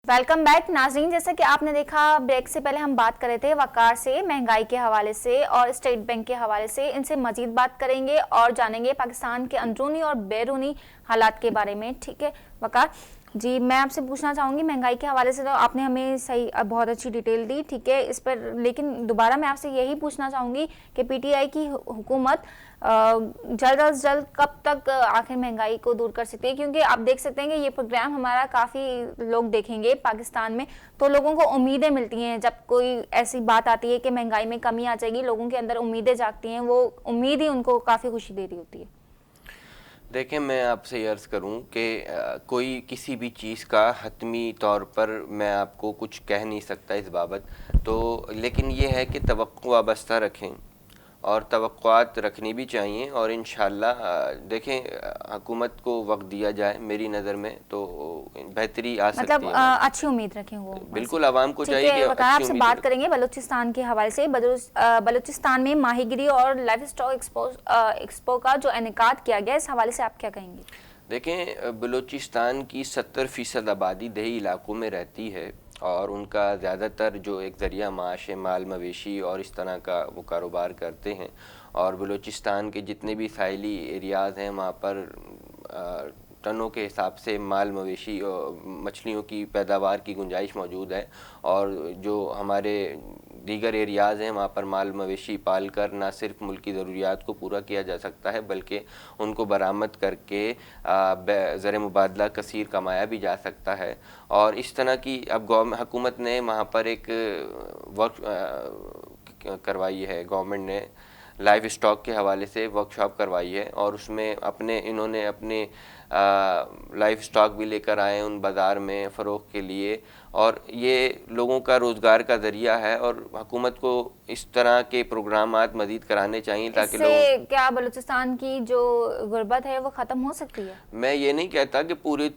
Welcome back नाज़रीन। जैसा कि आपने देखा, ब्रेक से पहले हम बात कर रहे थे वक़ार से, महंगाई के हवाले से और स्टेट बैंक के हवाले से। इनसे मजीद बात करेंगे और जानेंगे पाकिस्तान के अंदरूनी और बैरूनी हालात के बारे में। ठीक है वक़ार जी, मैं आपसे पूछना चाहूँगी महंगाई के हवाले से। तो आपने हमें सही बहुत अच्छी डिटेल दी, ठीक है इस पर, लेकिन दोबारा मैं आपसे यही पूछना चाहूँगी कि पीटीआई की हुकूमत जल्द अज जल्द कब तक आखिर महंगाई को दूर कर सकती है? क्योंकि आप देख सकते हैं कि ये प्रोग्राम हमारा काफ़ी लोग देखेंगे पाकिस्तान में, तो लोगों को उम्मीदें मिलती हैं। जब कोई ऐसी बात आती है कि महंगाई में कमी आ जाएगी, लोगों के अंदर उम्मीदें जागती हैं, वो उम्मीद ही उनको काफ़ी खुशी दे रही होती है। देखें, मैं आपसे अर्ज़ करूं कि कोई किसी भी चीज़ का हतमी तौर पर मैं आपको कुछ कह नहीं सकता इस बाबत, तो लेकिन ये है कि तवक्को वाबस्ता रखें और तवक्कुआत रखनी भी चाहिए। और इंशाअल्लाह देखें, हुकूमत को वक्त दिया जाए, मेरी नज़र में तो बेहतरी आ सकती मतलब है। अच्छी उम्मीद रखें वो। बिल्कुल आवाम को ठीक चाहिए कि है वक़ार, अच्छी आपसे उम्मीद बात करेंगे बलूचिस्तान के हवाले से। बलूचिस्तान में माहीगिरी और लाइफ स्टॉक एक्सपो का जो इनेकाद किया गया, इस हवाले से आप क्या कहेंगे? देखें, बलूचिस्तान की 70% आबादी देही इलाकों में रहती है और उनका ज़्यादातर जो एक ज़रिया माश है माल मवेशी और इस तरह का वो कारोबार करते हैं। और बलूचिस्तान के जितने भी साहिली एरियाज़ हैं वहाँ पर टनों के हिसाब से माल मवेशी और मछलियों की पैदावार की गुंजाइश मौजूद है। और जो हमारे दीगर एरियाज़ हैं वहाँ पर माल मवेशी पाल कर ना सिर्फ मुल्क की ज़रूरियात को पूरा किया जा सकता है, बल्कि उनको बरामद करके ज़र मुबादला कसीर कमाया भी जा सकता है। और इस तरह की अब हुकूमत ने वहाँ पर एक वर्क करवाई है, गवर्नमेंट ने लाइफ स्टॉक के हवाले से वर्कशॉप करवाई है और उसमें इन्होंने अपने लाइफ स्टॉक भी लेकर आए उन बाज़ार में फ़रोख्त के लिए। और ये लोगों का रोज़गार का ज़रिया है और हुकूमत को इस तरह के प्रोग्रामात मज़ीद कराने चाहिए ताकि लोग। क्या बलूचिस्तान की जो गुर्बत है वो ख़त्म हो सकती है? मैं ये नहीं कहता कि पूरी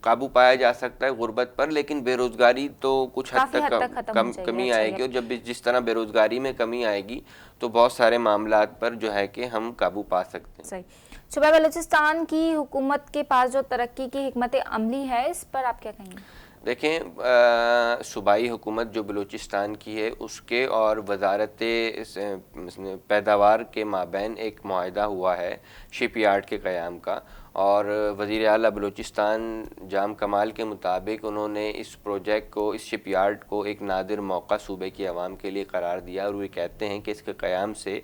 काबू पाया जा सकता है गुर्बत पर, लेकिन बेरोज़गारी तो कुछ हद तक कमी आएगी। और जब जिस तरह बेरोज़गारी में कमी आएगी तो बहुत सारे मामलात पर जो है कि हम काबू पा सकते हैं। सही। सूबा बलूचिस्तान की हुकूमत के पास जो तरक्की की हिकमत अमली है, इस पर आप क्या कहेंगे? देखें, सूबाई हुकूमत जो बलूचिस्तान की है उसके और वजारत पैदावार के माबैन एक मुआहदा हुआ है शिप यार्ड के क़याम का। और वज़ीर आला बलूचिस्तान जाम कमाल के मुताबिक उन्होंने इस प्रोजेक्ट को, इस शिप यार्ड को एक नादिर मौका सूबे की आवाम के लिए करार दिया। और वे कहते हैं कि इसके क़याम से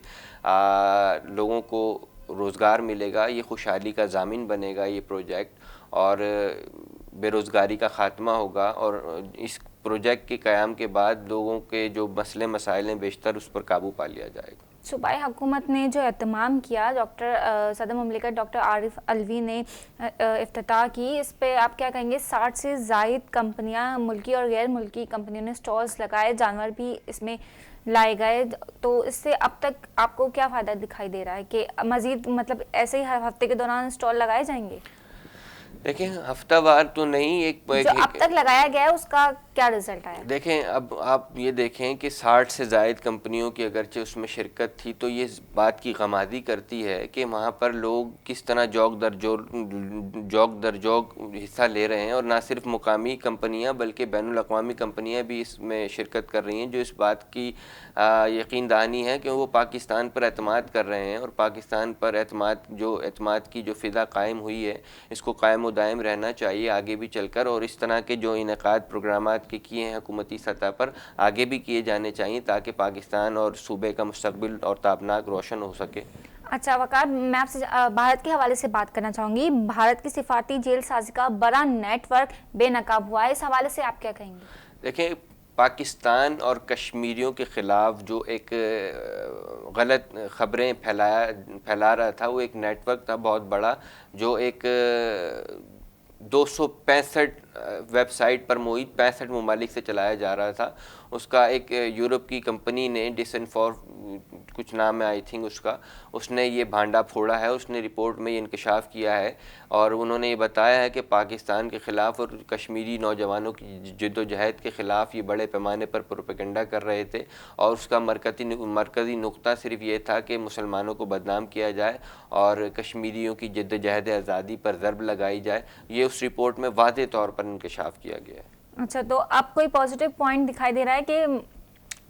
लोगों को रोज़गार मिलेगा, ये खुशहाली का ज़ामिन बनेगा ये प्रोजेक्ट, और बेरोज़गारी का ख़ात्मा होगा। और इस प्रोजेक्ट के क़याम के बाद लोगों के जो मसले मसाइल हैं बेशतर उस पर काबू पा लिया जाएगा। सूबाई हुकूमत ने जो एहतमाम किया, सदर मुमलिकत डॉक्टर आरिफ अलवी ने इफ्तिताह की, इस पे आप क्या कहेंगे? 60 से ज़ायद कंपनियां, मुल्की और गैर मुल्की कंपनियों ने स्टॉल्स लगाए, जानवर भी इसमें लाए गए। तो इससे अब तक आपको क्या फ़ायदा दिखाई दे रहा है कि मज़ीद मतलब ऐसे ही हर हफ्ते के दौरान स्टॉल लगाए जाएंगे? देखें, हफ्तावार तो नहीं, एक जो अब तक लगाया गया है उसका क्या रिजल्ट आया? देखें, अब आप ये देखें कि 60 से ज़ायद कंपनियों की अगरचे उसमें शिरकत थी, तो ये इस बात की गमादी करती है कि वहाँ पर लोग किस तरह जौक दर जौक हिस्सा ले रहे हैं। और ना सिर्फ मुकामी कंपनियाँ बल्कि बैनुल अक़वामी कंपनियाँ भी इसमें शिरकत कर रही हैं, जो इस बात की यकीन दहानी है कि वो पाकिस्तान पर एतमाद कर रहे हैं। और पाकिस्तान पर एतमाद की जो फ़िज़ा कायम हुई है, इसको कायम व दायम रहना चाहिए आगे भी चलकर। और इस तरह के जो इनेकाद प्रोग्रामात के किए हैं हुकूमती सतह पर, आगे भी किए जाने चाहिए ताकि पाकिस्तान और सूबे का मुस्तकबिल और ताबनाक रोशन हो सके। अच्छा वक़ार, मैं आपसे भारत के हवाले से बात करना चाहूँगी। भारत की सिफारती जेल साजी का बड़ा नेटवर्क बेनकाब हुआ है, इस हवाले से आप क्या कहेंगे? देखें, पाकिस्तान और कश्मीरियों के ख़िलाफ़ जो एक गलत ख़बरें फैला रहा था, वो एक नेटवर्क था बहुत बड़ा, जो एक 265 वेबसाइट पर मुहित 65 ममालिक से चलाया जा रहा था। उसका एक यूरोप की कंपनी ने डिसइन्फॉर कुछ नाम है आई थिंक उसने ये भांडा फोड़ा है। उसने रिपोर्ट में ये इंकशाफ किया है और उन्होंने ये बताया है कि पाकिस्तान के ख़िलाफ़ और कश्मीरी नौजवानों की जद्दोजहद के ख़िलाफ़ ये बड़े पैमाने पर प्रोपेगेंडा कर रहे थे। और उसका मरकज़ी नुक्ता सिर्फ ये था कि मुसलमानों को बदनाम किया जाए और कश्मीरियों की जद्दोजहद आज़ादी पर ज़रब लगाई जाए। ये उस रिपोर्ट में वाज़े तौर पर इंकशाफ किया गया है। अच्छा, तो अब कोई पॉजिटिव पॉइंट दिखाई दे रहा है कि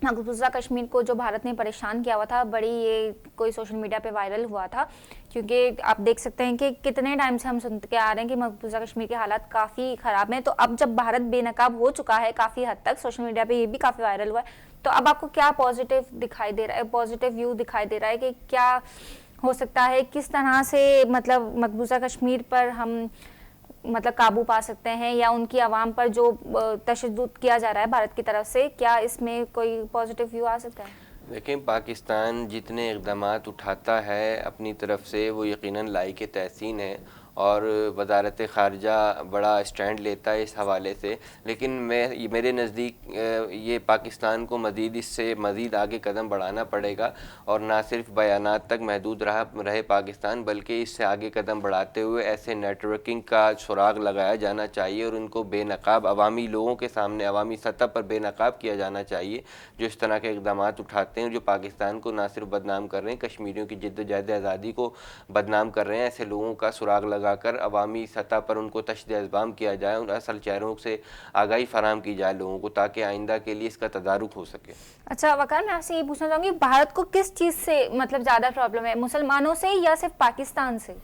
मकबूजा कश्मीर को जो भारत ने परेशान किया हुआ था, बड़ी ये कोई सोशल मीडिया पे वायरल हुआ था, क्योंकि आप देख सकते हैं कि कितने टाइम से हम सुनते आ रहे हैं कि मकबूजा कश्मीर के हालात काफ़ी ख़राब हैं। तो अब जब भारत बेनकाब हो चुका है काफ़ी हद तक, सोशल मीडिया पे ये भी काफ़ी वायरल हुआ है, तो अब आपको क्या पॉजिटिव दिखाई दे रहा है, पॉजिटिव व्यू दिखाई दे रहा है कि क्या हो सकता है, किस तरह से मतलब मकबूजा कश्मीर पर हम मतलब काबू पा सकते हैं, या उनकी आवाम पर जो तशद्दुद किया जा रहा है भारत की तरफ से, क्या इसमें कोई पॉजिटिव व्यू आ सकता है? देखें, पाकिस्तान जितने इक़दामात उठाता है अपनी तरफ से वो यकीनन लायक तहसीन है और वज़ारत ख़ारजा बड़ा स्टैंड लेता है इस हवाले से। लेकिन मेरे नज़दीक ये पाकिस्तान को मज़ीद इससे मज़ीद आगे कदम बढ़ाना पड़ेगा और ना सिर्फ बयानात तक महदूद रहे पाकिस्तान, बल्कि इससे आगे कदम बढ़ाते हुए ऐसे नेटवर्किंग का सुराग लगाया जाना चाहिए और उनको बेनकाब अवामी लोगों के सामने अवामी सतह पर बेनकाब किया जाना चाहिए जो इस तरह के इक़दामात उठाते हैं, जो पाकिस्तान को ना सिर्फ बदनाम कर रहे हैं, कश्मीरियों की जिद्दोजहद आज़ादी को बदनाम कर रहे हैं। ऐसे लोगों का सुराग लगाकर अवामी सतह पर उनको तशदीद-ए-इज़्बाम किया जाए और असल चेहरों से आगाही फराहम की जाए लोगों को, ताकि आइंदा के लिए इसका तदारुक हो सके। अच्छा वकार, मैं आपसे ये पूछना चाहूँगी, भारत को किस चीज़ से मतलब ज़्यादा प्रॉब्लम है, मुसलमानों से या सिर्फ पाकिस्तान से?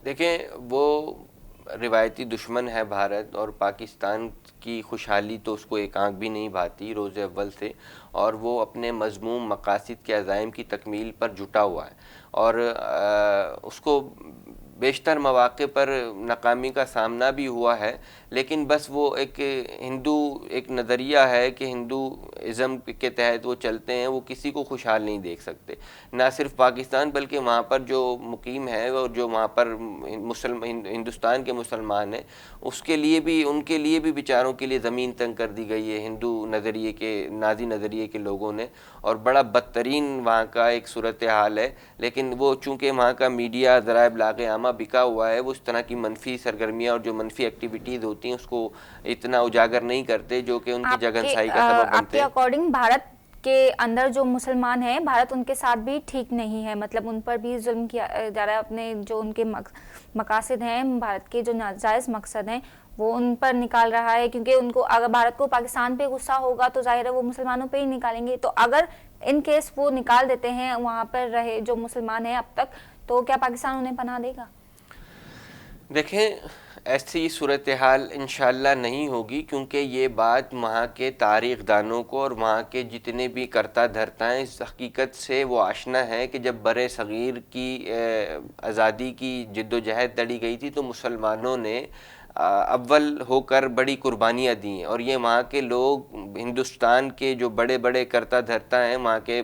देखें, वो रिवायती दुश्मन है भारत, और पाकिस्तान की खुशहाली तो उसको एक आंख भी नहीं भाती रोज़ अव्वल से, और वो अपने मज़मूम मकासद के अज़ाइम की तकमील पर जुटा हुआ है और उसको बेशतर मौक़े पर नाकामी का सामना भी हुआ है। लेकिन बस वो एक नज़रिया है कि हिंदूइज़म के तहत वो चलते हैं, वो किसी को खुशहाल नहीं देख सकते, ना सिर्फ पाकिस्तान बल्कि वहाँ पर जो मुकीम है और जो वहाँ पर हिंदुस्तान के मुसलमान हैं उसके लिए भी, उनके लिए भी बेचारों के लिए ज़मीन तंग कर दी गई है हिंदू नज़रिए के, नाजी नज़रिए के लोगों ने, और बड़ा बदतरीन वहाँ का एक सूरत हाल है। लेकिन वो चूँकि वहाँ का मीडिया ज़राए इब्लाग़ आमा बिका हुआ है, वो इस तरह की मनफी सरगर्मियाँ और जो मनफी एक्टिविटीज़ होती हैं उसको इतना उजागर नहीं करते जो कि उनकी जगनसाई का सबब बनते हैं। आपके अकॉर्डिंग भारत के अंदर जो मुसलमान हैं, भारत उनके साथ भी ठीक नहीं है, मतलब उन पर भी जुल्म किया जा रहा है, अपने जो उनके मकासद हैं, भारत के जो नाजायज़ मकसद हैं वो उन पर निकाल रहा है, क्योंकि उनको अगर भारत को पाकिस्तान पे गुस्सा होगा तो जाहिर है वो मुसलमानों पे ही निकालेंगे। तो अगर इन केस वो निकाल देते हैं वहाँ पर रहे जो मुसलमान हैं अब तक, तो क्या पाकिस्तान उन्हें पनाह देगा? देखें, ऐसी सूरत हाल इंशाअल्लाह नहीं होगी, क्योंकि ये बात वहाँ के तारीख़ दानों को और वहाँ के जितने भी करता धरता हैं इस हकीकत से वो आशना है कि जब बरे सग़ीर की आज़ादी की जिद्दोजहद लड़ी गई थी तो मुसलमानों ने अव्वल होकर बड़ी कुर्बानियाँ दी हैं, और ये वहाँ के लोग, हिंदुस्तान के जो बड़े बड़े करता धरता हैं, वहाँ के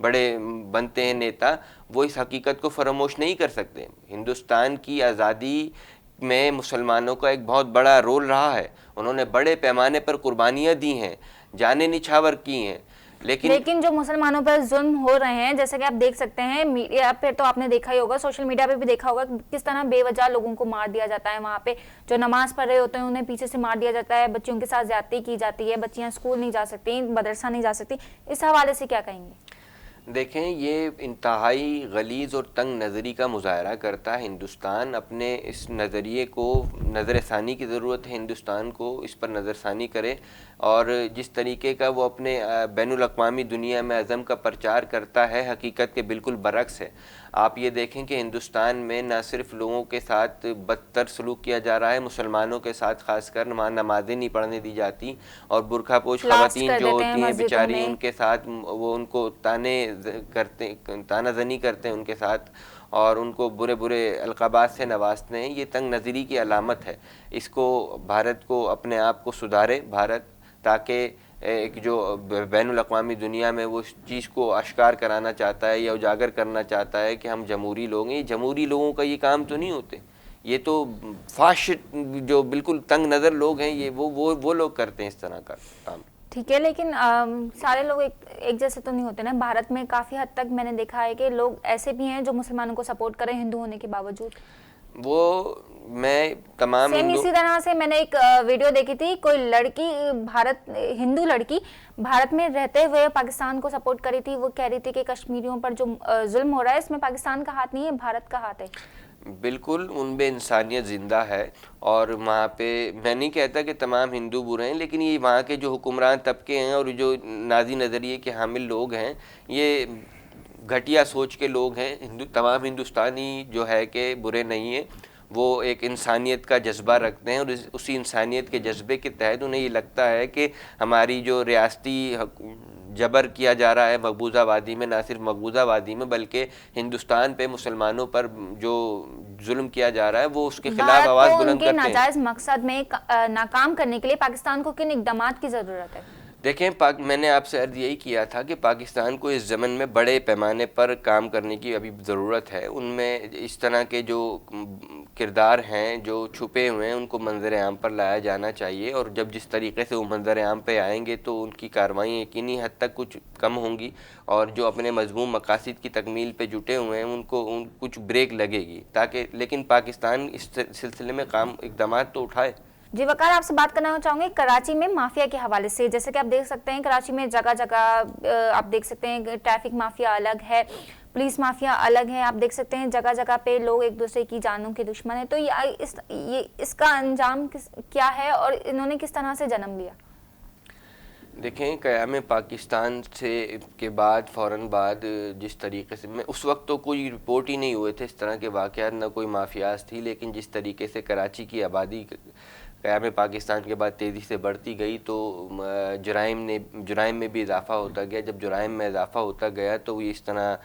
बड़े बनते हैं नेता, वो इस हकीकत को फरामोश नहीं कर सकते। हिंदुस्तान की आज़ादी में मुसलमानों का एक बहुत बड़ा रोल रहा है, उन्होंने बड़े पैमाने पर कुर्बानियाँ दी हैं, जानें निछावर की हैं। लेकिन जो मुसलमानों पर जुल्म हो रहे हैं, जैसे कि आप देख सकते हैं मीडिया पे, तो आपने देखा ही होगा, सोशल मीडिया पे भी देखा होगा किस तरह बेवजह लोगों को मार दिया जाता है। वहाँ पे जो नमाज पढ़ रहे होते हैं उन्हें पीछे से मार दिया जाता है, बच्चियों के साथ ज्यादती की जाती है, बच्चियाँ स्कूल नहीं जा सकती, मदरसा नहीं जा सकती। इस हवाले से क्या कहेंगे? देखें, ये इंतहाई गलीज़ और तंग नज़री का मुज़ाहरा करता है हिंदुस्तान। अपने इस नज़रिए को नज़रसानी की ज़रूरत है, हिंदुस्तान को इस पर नज़रसानी करे, और जिस तरीके का वो अपने बैनुल अक़वामी दुनिया में अज़म का प्रचार करता है हकीकत के बिल्कुल बरक्स है। आप ये देखें कि हिंदुस्तान में न सिर्फ लोगों के साथ बदतर सलूक किया जा रहा है, मुसलमानों के साथ ख़ासकर वहाँ नमाज़ें नहीं पढ़ने दी जाती, और बुरखापोश ख़वातीन जो होती हैं बेचारी, उनके साथ वो उनको तानाज़नी करते हैं उनके साथ, और उनको बुरे बुरे अलक़ाबात से नवाजते हैं। ये तंग नज़री की अलामत है। इसको भारत को अपने आप को सुधारे भारत, ताकि एक जो बैनुल अक़वामी दुनिया में वो इस चीज़ को आश्कार कराना चाहता है या उजागर करना चाहता है कि हम जमहूरी लोग हैं, ये जमहूरी लोगों का ये काम तो नहीं होते, ये तो फाश जो बिल्कुल तंग नज़र लोग हैं, ये वो लोग करते हैं इस तरह का काम। ठीक है, लेकिन सारे लोग एक जैसे तो नहीं होते ना। भारत में काफ़ी हद तक मैंने देखा है कि लोग ऐसे भी हैं जो मुसलमानों को सपोर्ट करें हिंदू होने के बावजूद। वो मैं तमाम इसी तरह से मैंने एक वीडियो देखी थी, कोई लड़की हिंदू लड़की भारत में रहते हुए पाकिस्तान को सपोर्ट करी थी। वो कह रही थी कि कश्मीरियों पर जो जुल्म हो रहा है इसमें पाकिस्तान का हाथ नहीं है, भारत का हाथ है। बिल्कुल उनमें इंसानियत ज़िंदा है। और वहाँ पे मैं नहीं कहता कि तमाम हिंदू बुरे हैं, लेकिन ये वहाँ के जो हुक्मरान तबके हैं और जो नाज़ी नज़रिए के हामिल लोग हैं, ये घटिया सोच के लोग हैं। तमाम हिंदुस्तानी जो है कि बुरे नहीं हैं, वो एक इंसानियत का जज्बा रखते हैं और उसी इंसानियत के जज्बे के तहत उन्हें ये लगता है कि हमारी जो रियासती जबर किया जा रहा है मकबूजा वादी में, ना सिर्फ मकबूजा वादी में बल्कि हिंदुस्तान पे मुसलमानों पर जो जुल्म किया जा रहा है, वो उसके खिलाफ आवाज़ बुलंद करते हैं। नाजायज मकसद में नाकाम करने के लिए पाकिस्तान को किन इक़दामात की ज़रूरत है? देखें, मैंने आपसे अर्ज़ यही किया था कि पाकिस्तान को इस ज़मन में बड़े पैमाने पर काम करने की अभी ज़रूरत है। उनमें इस तरह के जो किरदार हैं जो छुपे हुए हैं, उनको मंज़र आम पर लाया जाना चाहिए। और जब जिस तरीके से वो मंज़र आम पे आएंगे तो उनकी कार्रवाई यकीनी हद तक कुछ कम होंगी, और जो अपने मज़मूम मकासद की तकमील पे जुटे हुए हैं उनको कुछ ब्रेक लगेगी। लेकिन पाकिस्तान इस सिलसिले में इक़दाम तो उठाए। जी वकार, आपसे बात करना चाहूँगी कराची में माफिया के हवाले से। जैसे कि आप देख सकते हैं कराची में जगह जगह आप देख सकते हैं ट्रैफिक माफिया अलग है, पुलिस माफिया अलग है। आप देख सकते हैं जगह जगह पे लोग एक दूसरे की जानों के दुश्मन है। तो इसका अंजाम क्या है और इन्होंने किस तरह से जन्म लिया? देखें, क़याम पाकिस्तान से के बाद फ़ौरन बाद जिस तरीके से, मैं उस वक्त तो कोई रिपोर्ट ही नहीं हुए थे इस तरह के वाक़यात, ना कोई माफियाज थी, लेकिन जिस तरीके से कराची की आबादी क़याम पाकिस्तान के बाद तेज़ी से बढ़ती गई तो जुराइम में भी इजाफ़ा होता गया। जब जुराइम में इजाफ़ा होता गया तो इस तरह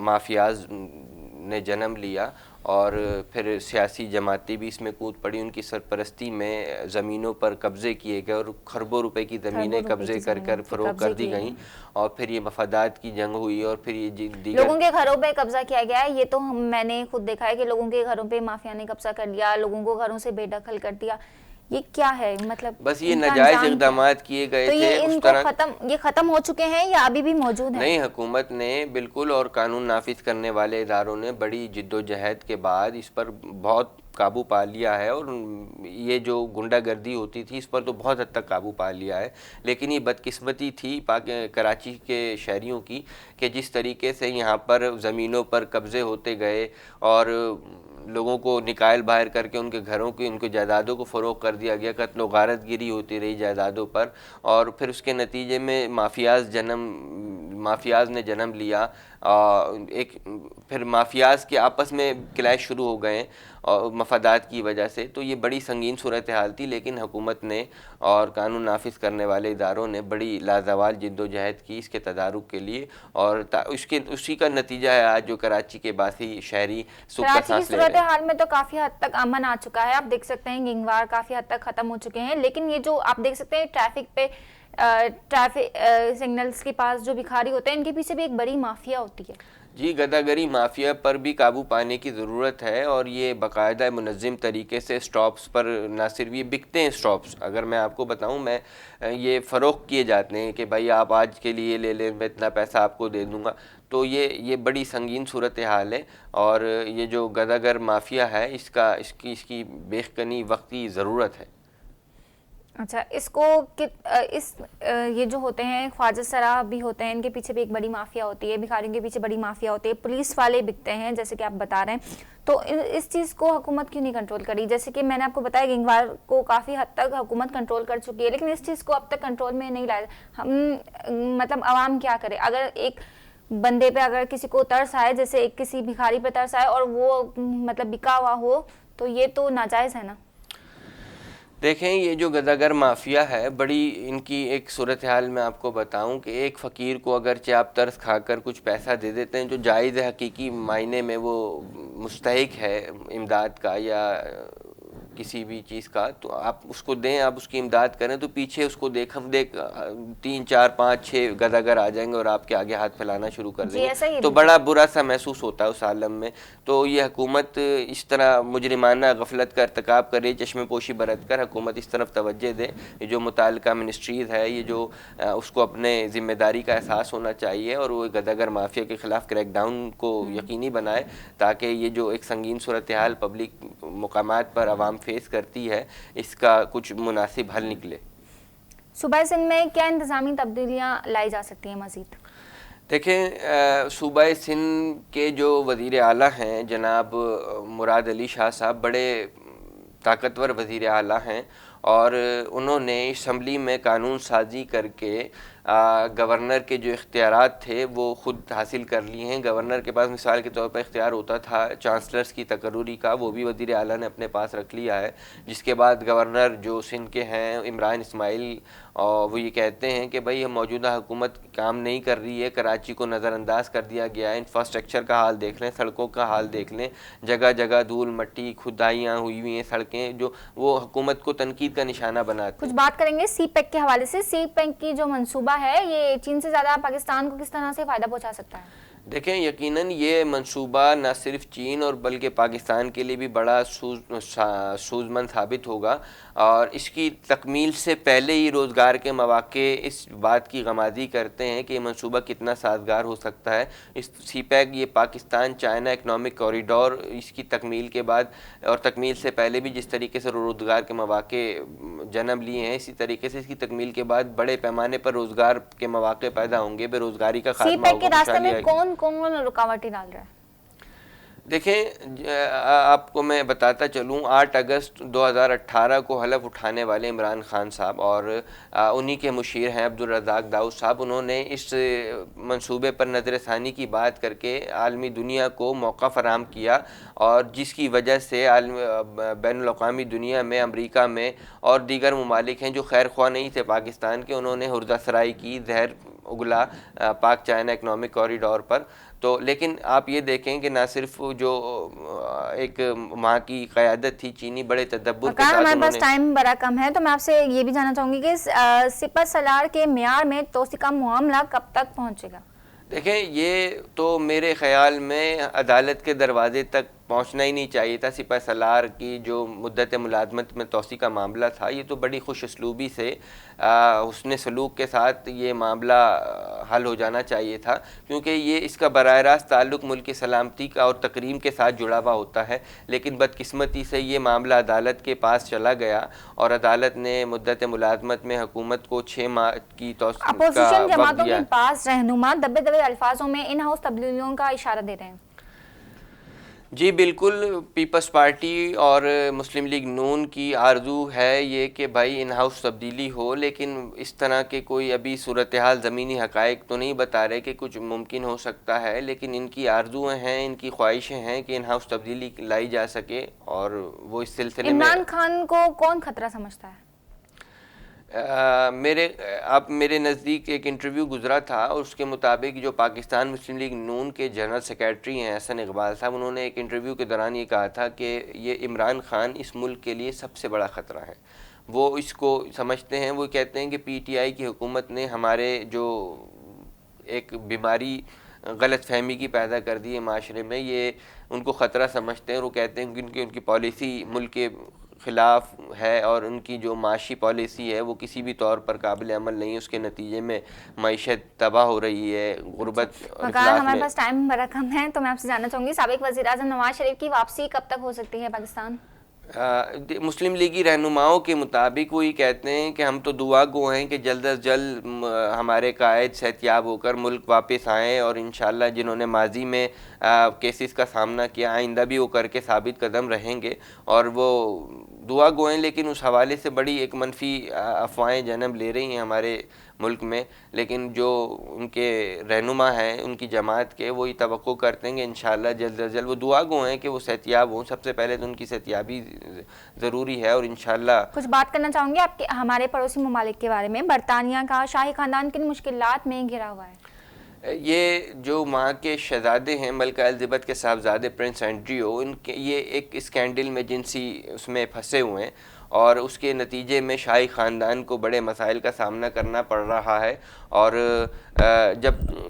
माफियाज ने जन्म लिया और फिर सियासी जमातें भी इसमें कूद पड़ी। उनकी सरपरस्ती में ज़मीनों पर कब्ज़े किए गए और खरबों रुपए की ज़मीनें कब्ज़े कर फ़रोग़ कर दी गईं, और फिर ये मफादात की जंग हुई और फिर ये लोगों के घरों पे कब्जा किया गया है। ये तो मैंने खुद देखा है कि लोगों के घरों पे माफिया ने कब्जा कर लिया, लोगों को घरों से बेदखल कर दिया। ये क्या है? मतलब बस ये नाजायज इक़दामात किए गए तो थे। ये खत्म हो चुके हैं या अभी भी मौजूद है? नहीं, हुकूमत ने बिल्कुल और कानून नाफिज करने वाले इदारों ने बड़ी जिद्दोजहद के बाद इस पर बहुत काबू पा लिया है, और ये जो गुंडागर्दी होती थी इस पर तो बहुत हद तक काबू पा लिया है। लेकिन ये बदकिस्मती थी कराची के शहरियों की कि जिस तरीके से यहाँ पर ज़मीनों पर कब्ज़े होते गए और लोगों को निकाल बाहर करके उनके घरों की, उनकी जायदादों को फ़रोग़ कर दिया गया, कत्ल व गारत गिरी होती रही जायदादों पर, और फिर उसके नतीजे में माफियाज ने जन्म लिया। फिर माफियाज के आपस में क्लैश शुरू हो गए और मफादात की वजह से। तो ये बड़ी संगीन सूरत हाल थी, लेकिन हुकूमत ने और कानून नाफिज करने वाले इदारों ने बड़ी लाजवाल जिद्दोजहद की इसके तदारुक के लिए, और उसी का नतीजा है आज जो कराची के बासी शहरी सुख का सांस ले रहे हैं। हाल में तो काफ़ी हद तक अमन आ चुका है। आप देख सकते हैं गैंगवार काफ़ी हद तक ख़त्म हो चुके हैं, लेकिन ये जो आप देख सकते हैं ट्रैफिक सिग्नल्स के पास जो भिखारी होते हैं, इनके पीछे भी एक बड़ी माफिया होती है। जी, गदागरी माफिया पर भी काबू पाने की ज़रूरत है, और ये बाकायदा मुनज़्ज़म तरीके से स्टॉप्स पर ना सिर्फ ये बिकते हैं स्टॉप्स, अगर मैं आपको बताऊं, ये फ़रोख्त किए जाते हैं कि भाई आप आज के लिए ले लें, मैं इतना पैसा आपको दे दूंगा। तो ये बड़ी संगीन सूरत हाल है, और ये जो गदागर माफिया है इसकी बेखनी वक्ती ज़रूरत है। अच्छा, ये जो होते हैं ख्वाजा सराह भी होते हैं, इनके पीछे भी एक बड़ी माफिया होती है, भिखारियों के पीछे बड़ी माफिया होती है, पुलिस वाले बिकते हैं जैसे कि आप बता रहे हैं। तो इस चीज़ को हुकूमत क्यों नहीं कंट्रोल करी? जैसे कि मैंने आपको बताया गैंगवार को काफ़ी हद तक हुकूमत कंट्रोल कर चुकी है, लेकिन इस चीज़ को अब तक कंट्रोल में नहीं लाया। हम मतलब आवाम क्या करे? अगर एक बंदे पे अगर किसी को तरस आए, जैसे किसी भिखारी पे तरस आए और वो मतलब बिका हुआ हो, तो ये तो नाजायज़ है ना? देखें, ये जो गदागर माफिया है, बड़ी इनकी एक सूरत हाल मैं आपको बताऊं कि एक फ़कीर को अगर आप तरस खाकर कुछ पैसा दे देते हैं जो जायज़ हकीकी मायने में वो मुस्तहिक है इमदाद का या किसी भी चीज़ का, तो आप उसको दें, आप उसकी इमदाद करें, तो पीछे उसको देख 3, 4, 5, 6 गदागर आ जाएंगे और आपके आगे हाथ फैलाना शुरू कर देंगे। तो बड़ा बुरा सा महसूस होता है उस आलम में। तो ये हुकूमत इस तरह मुजरिमाना गफलत का इर्तिकाब करे, चश्मे पोशी बरत कर हुकूमत इस तरफ तवज्जो दे। ये जो मुताल्लिका मिनिस्ट्रीज़ है, ये जो उसको अपने ज़िम्मेदारी का एहसास होना चाहिए और वो गदागर माफिया के ख़िलाफ़ क्रैकडाउन को यकीनी बनाए, ताकि ये जो एक संगीन सूरत हाल पब्लिक मुकामात पर आवाम फेस करती है, इसका कुछ मुनासिब हल निकले। सूबा सिंध में क्या इंतज़ामी तब्दीलियाँ लाई जा सकती हैं मज़ीद? देखें, सूबा सिंध के जो वज़ीर आला हैं जनाब मुराद अली शाह साहब बड़े ताकतवर वज़ीर आला हैं और उन्होंने असम्बली में कानून साजी करके गवर्नर के जो इख्तियारात थे वो ख़ुद हासिल कर लिए हैं। गवर्नर के पास मिसाल के तौर पर इख्तियार होता था चांसलर्स की तकर्रुरी का, वो भी वज़ीर आला ने अपने पास रख लिया है। जिसके बाद गवर्नर जो सिंध के हैं इमरान इस्माइल, और वो ये कहते हैं कि भाई हम मौजूदा हुकूमत काम नहीं कर रही है, कराची को नज़रअंदाज कर दिया गया है। इंफ्रास्ट्रक्चर का हाल देख लें, सड़कों का हाल देख लें, जगह जगह धूल मट्टी खुदाइयाँ हुई हुई हैं सड़कें, जो वो हुकूमत को तनकीद का निशाना बनाते हैं। कुछ बात करेंगे सी पैक के हवाले से। सी पैक की जो मंसूबा है ये चीन से ज़्यादा पाकिस्तान को किस तरह से फ़ायदा पहुंचा सकता है? देखें, यकीनन ये मंसूबा न सिर्फ चीन और बल्कि पाकिस्तान के लिए भी बड़ा सूझमंद साबित होगा और इसकी तकमील से पहले ही रोज़गार के मौक़े इस बात की गमाज़ी करते हैं कि ये मंसूबा कितना साजगार हो सकता है। इस सीपैक ये पाकिस्तान चाइना इकनॉमिक कॉरिडोर इसकी तकमील के बाद और तकमील से पहले भी जिस तरीके से रोज़गार के मौक़े जन्म लिए हैं, इसी तरीके से इसकी तकमील के बाद बड़े पैमाने पर रोज़गार के मौक़े पैदा होंगे, बेरोज़गारी का खात्मा होगा। कौन रुकावटें डाल रहा है? देखें, आपको मैं बताता चलूँ, 8 अगस्त 2018 को हलफ उठाने वाले इमरान खान साहब और उन्हीं के मुशीर हैं अब्दुल रज़ाक दाऊद साहब, उन्होंने इस मंसूबे पर नज़रसानी की बात करके आलमी दुनिया को मौका फ़राहम किया और जिसकी वजह से बैनुल-अक़वामी दुनिया में अमरीका में और दीगर ममालिक हैं जो खैर ख्वाह नहीं थे पाकिस्तान के, उन्होंने हुर्ज़ासराई की, जहर उगला पाक चाइना इकनॉमिक कॉरिडोर पर। तो लेकिन आप ये देखें कि ना सिर्फ जो एक वहाँ की क़यादत थी चीनी बड़े तदब्बुर के साथ, हमारे पास टाइम बड़ा कम है तो मैं आपसे ये भी जानना चाहूँगी कि सिपह सलार के मियार में तोसी का मामला कब तक पहुँचेगा? देखें, ये तो मेरे ख़याल में अदालत के दरवाजे तक पहुंचना ही नहीं चाहिए था। सिपह सलार की जो मुद्दत मुलाज़मत में तोसी का मामला था, ये तो बड़ी खुश उसलूबी से हुस्न सलूक के साथ ये मामला हल हो जाना चाहिए था, क्योंकि ये इसका बराह रास्त ताल्लुक़ मुल्क की सलामती का और तकरीम के साथ जुड़ा हुआ होता है। लेकिन बदकिस्मती से ये मामला अदालत के पास चला गया और अदालत ने मुद्दत मुलाज़मत में हुकूमत को 6 माह की तोसी अपोजिशन जमातों के पास रहनुमा दबे दबे अल्फाजों में इन हाउस तब्दीलियों का इशारा दे रहे हैं। जी बिल्कुल, पीपल्स पार्टी और मुस्लिम लीग नून की आरज़ू है ये कि भाई इन हाउस तब्दीली हो, लेकिन इस तरह के कोई अभी सूरत हाल ज़मीनी हक़ाइक़ तो नहीं बता रहे कि कुछ मुमकिन हो सकता है, लेकिन इनकी आरज़ुएँ हैं, इनकी ख्वाहिशें हैं कि इन हाउस तब्दीली लाई जा सके और वो इस सिलसिले में। इमरान खान को कौन खतरा समझता है? मेरे नज़दीक एक इंटरव्यू गुजरा था और उसके मुताबिक जो पाकिस्तान मुस्लिम लीग नून के जनरल सेक्रेटरी हैं हसन इकबाल साहब, उन्होंने एक इंटरव्यू के दौरान ये कहा था कि ये इमरान खान इस मुल्क के लिए सबसे बड़ा ख़तरा है। वो इसको समझते हैं, वो कहते हैं कि PTI की हुकूमत ने हमारे जो एक बीमारी गलत फहमी की पैदा कर दी है माशरे में, ये उनको ख़तरा समझते हैं और वो कहते हैं कि उनकी पॉलिसी मुल्क के ख़िलाफ़ है और उनकी जो माशी पॉलिसी है वो किसी भी तौर पर काबिल अमल नहीं है। उसके नतीजे में मईशत तबाह हो रही है, गुर्बत। हमारे पास टाइम बड़ा कम है तो मैं आपसे जानना चाहूँगी, साबिक़ वज़ीर-ए-आज़म नवाज शरीफ की वापसी कब तक हो सकती है पाकिस्तान? मुस्लिम लीगी रहनुमाओं के मुताबिक वो ये कहते हैं कि हम तो दुआ गो हैं कि जल्द अज जल्द हमारे कायद सेहतियाब होकर मुल्क वापस आएँ और इंशाअल्लाह जिन्होंने माजी में केसेस का सामना किया आइंदा भी वो करके साबित कदम रहेंगे और वो दुआ गो हैं। लेकिन उस हवाले से बड़ी एक मनफी अफवाहें जन्म ले रही हैं हमारे मुल्क में, लेकिन जो उनके रहनुमा हैं उनकी जमात के, वो ये तवक्को करते हैं कि इंशाअल्लाह जल्द अज जल्द, वो दुआ गो हैं कि वो सेहतियाब हों। सबसे पहले तो उनकी सेहतियाबी ज़रूरी है और इंशाअल्लाह। कुछ बात करना चाहूँगी आपके हमारे पड़ोसी ममालिक के बारे में। बरतानिया का शाही ख़ानदान किन मुश्किलात में घिरा हुआ है? ये जो वहाँ के शहज़ादे हैं मलिका एलिज़ाबेथ के साहबजादे प्रिंस एंड्रियो, इनके ये एक स्कैंडल में जिनसी उसमें फंसे हुए हैं और उसके नतीजे में शाही ख़ानदान को बड़े मसाइल का सामना करना पड़ रहा है। और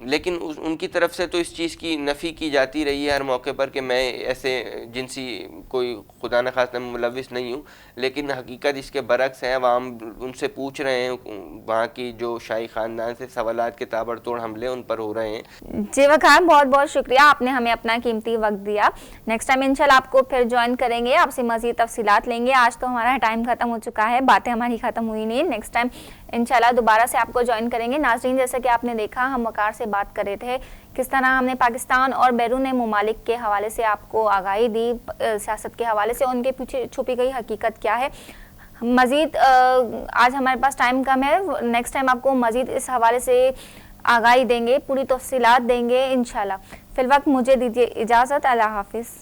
लेकिन उनकी तरफ से तो इस चीज़ की नफ़ी की जाती रही है हर मौके पर कि मैं ऐसे जिनसी कोई खुदा न खास्ता मुलविस नहीं हूँ, लेकिन हकीकत इसके बरक्स है। हम उनसे पूछ रहे हैं, वहाँ की जो शाही ख़ानदान से सवालात के ताबड़तोड़ हमले उन पर हो रहे हैं। जी वकार, बहुत बहुत शुक्रिया, आपने हमें अपना कीमती वक्त दिया। नेक्स्ट टाइम इंशाल्लाह आपको फिर ज्वाइन करेंगे, आपसे मज़ीद तफसीलात लेंगे। आज तो हमारा टाइम खत्म हो चुका है, बातें हमारी खत्म हुई नहीं। नेक्स्ट टाइम इंशाल्लाह दोबारा से आपको ज्वाइन करेंगे। नाज़रीन, जैसा कि आपने देखा हम वकार से बात कर रहे थे, किस तरह हमने पाकिस्तान और बैरून ममालिक के हवाले से आपको आगाही दी, सियासत के हवाले से उनके पीछे छुपी गई हकीकत क्या है। मज़ीद आज हमारे पास टाइम कम है, नेक्स्ट टाइम आपको मज़ीद इस हवाले से आगाही देंगे, पूरी तफसीलात देंगे इंशाल्लाह। फिलवक्त मुझे दीजिए इजाज़त, अल्लाह हाफिज़।